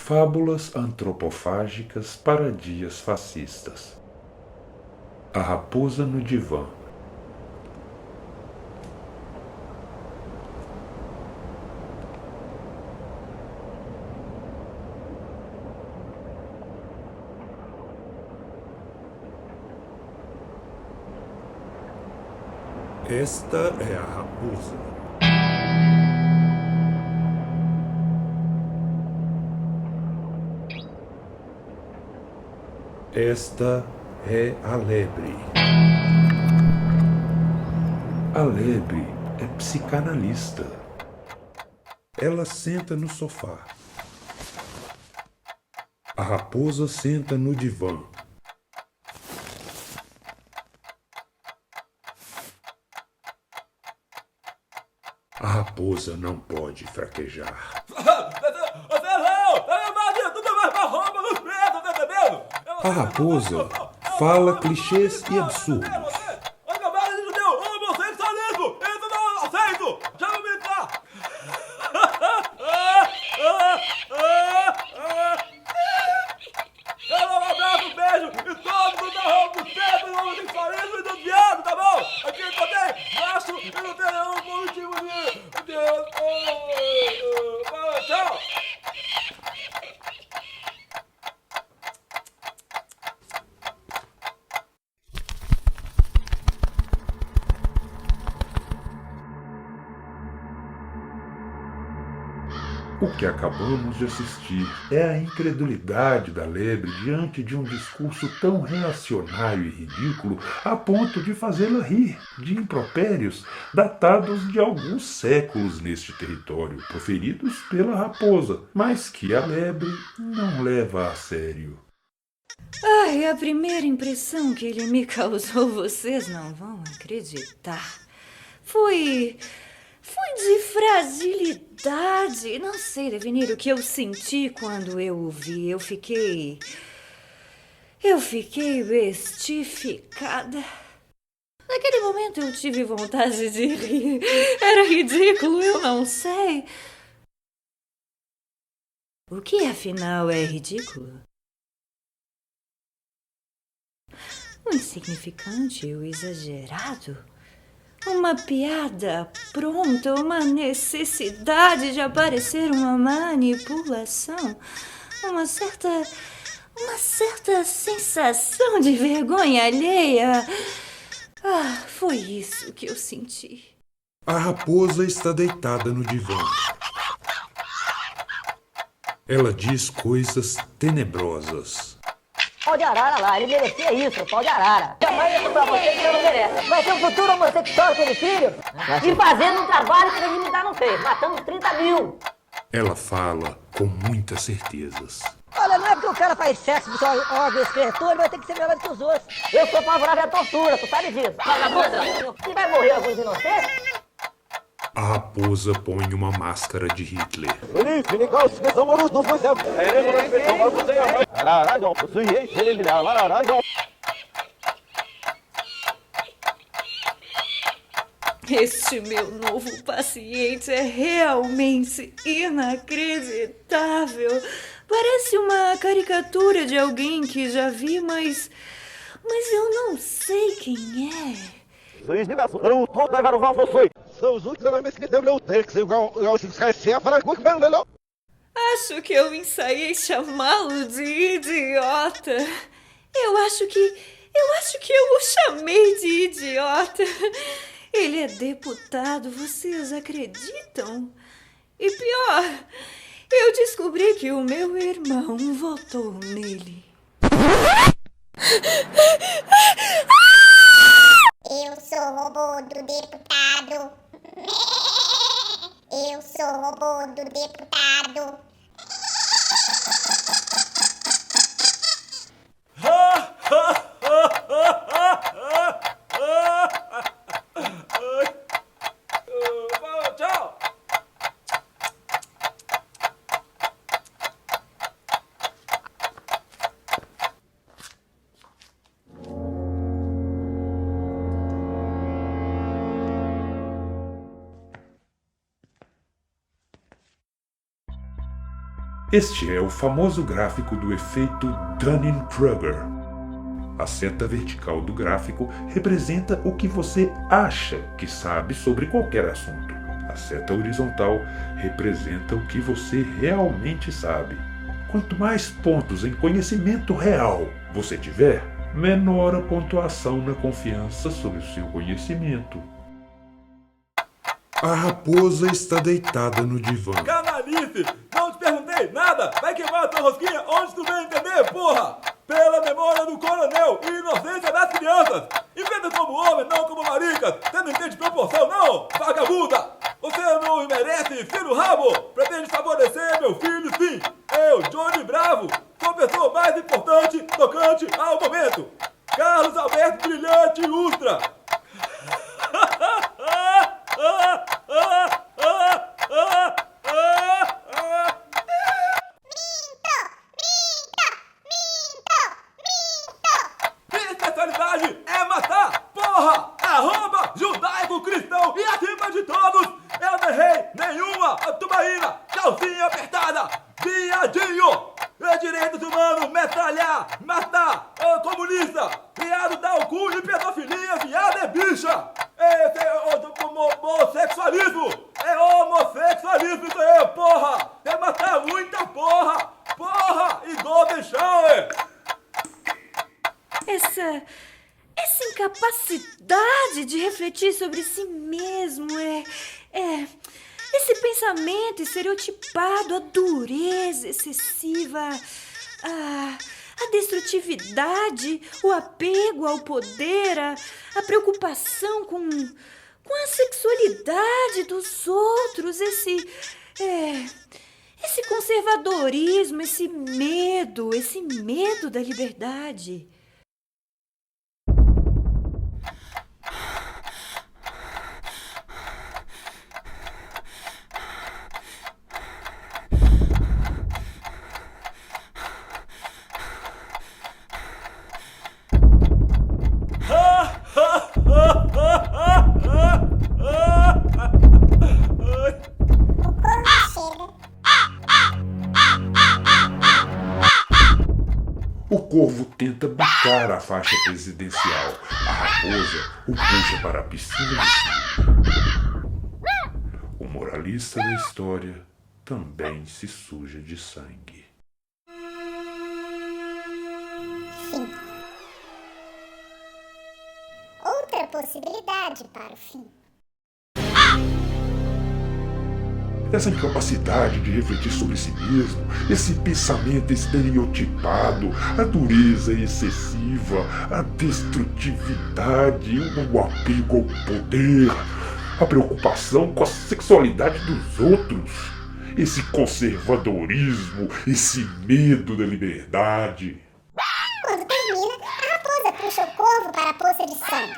Fábulas antropofágicas para dias fascistas. A raposa no divã. Esta é a raposa. Esta é a lebre. A lebre é psicanalista. Ela senta no sofá. A raposa senta no divã. A raposa não pode fraquejar. A raposa fala clichês e absurdos. O que acabamos de assistir é a incredulidade da lebre diante de um discurso tão reacionário e ridículo a ponto de fazê-la rir de impropérios datados de alguns séculos neste território, proferidos pela raposa, mas que a lebre não leva a sério. Ai, a primeira impressão que ele me causou, vocês não vão acreditar. Foi de fragilidade. Não sei definir o que eu senti quando eu o vi. Eu fiquei bestificada. Naquele momento eu tive vontade de rir. Era ridículo, eu não sei. O que afinal é ridículo? O insignificante, o exagerado? Uma piada pronta, uma necessidade de aparecer, uma manipulação, uma certa sensação de vergonha alheia. Ah, foi isso que eu senti. A raposa está deitada no divã. Ela diz coisas tenebrosas. Pau de arara lá, ele merecia isso, pau de arara. Jamais isso pra você que você não merece. Vai ter um futuro homossexual aquele filho e fazendo um trabalho que ele me dá não fez, matando 30 mil. Ela fala com muitas certezas. Olha, não é porque o cara faz sexo com seu órgão excretor, ele vai ter que ser melhor do que os outros. Eu sou favorável à tortura, tu sabe disso. Vagabunda, se vai morrer alguns inocentes... A raposa põe uma máscara de Hitler. Este meu novo paciente é realmente inacreditável. Parece uma caricatura de alguém que já vi, mas eu não sei quem é. Acho que eu ensaiei chamá-lo de idiota. Eu acho que eu o chamei de idiota. Ele é deputado, vocês acreditam? E pior, eu descobri que o meu irmão votou nele. Eu sou o robô do deputado. Eu sou o robô do deputado. Tchau! Este é o famoso gráfico do efeito Dunning-Kruger. A seta vertical do gráfico representa o que você acha que sabe sobre qualquer assunto. A seta horizontal representa o que você realmente sabe. Quanto mais pontos em conhecimento real você tiver, menor a pontuação na confiança sobre o seu conhecimento. A raposa está deitada no divã. Canalice! Não te perguntei nada! Vai queimar a tua rosquinha onde tu vem entender, porra! Pela memória do coronel e inocência das crianças! Inventa como homem, não como marica! Você não entende proporção, não! Vagabunda! Você não merece filho rabo! Pretende favorecer meu filho, sim! Eu, Johnny Bravo, sou a pessoa mais importante tocante ao momento! Carlos Alberto Brilhante Ustra! Minha especialidade é matar, porra! Arroba judaico-cristão e acima de todos, eu não errei nenhuma tubaína, calcinha apertada, viadinho! Direitos humanos, metralhar, matar, comunista, viado dá o cu de pedofilia, viado é bicha! Esse é homossexualismo! É homossexualismo isso aí, porra! É matar muita porra! Porra! E Golden Shower! Essa incapacidade de refletir sobre si mesmo esse pensamento estereotipado, a dureza excessiva, a destrutividade, o apego ao poder, a preocupação com a sexualidade dos outros, esse conservadorismo, esse medo da liberdade. O corvo tenta bicar a faixa presidencial. A raposa o puxa para a piscina de sangue. O moralista da história também se suja de sangue. Fim. Outra possibilidade para o fim. Essa incapacidade de refletir sobre si mesmo, esse pensamento estereotipado, a dureza excessiva, a destrutividade, o apego ao poder, a preocupação com a sexualidade dos outros, esse conservadorismo, esse medo da liberdade. Quando termina, a raposa puxa o corvo para a poça de sangue.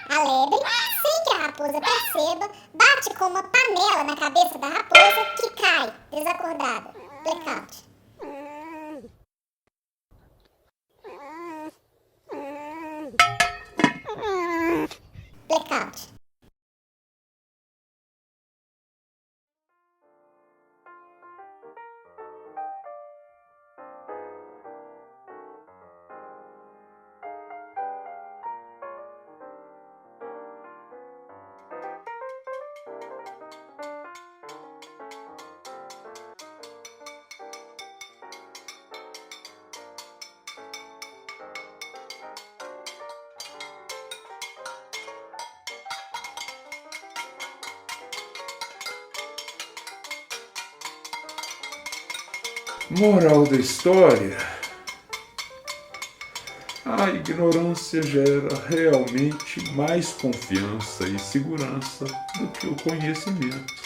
A lebre, sem que a raposa perceba, bate com uma panela na cabeça da raposa, que cai, desacordada. Blackout. Blackout. Moral da história: a ignorância gera realmente mais confiança e segurança do que o conhecimento.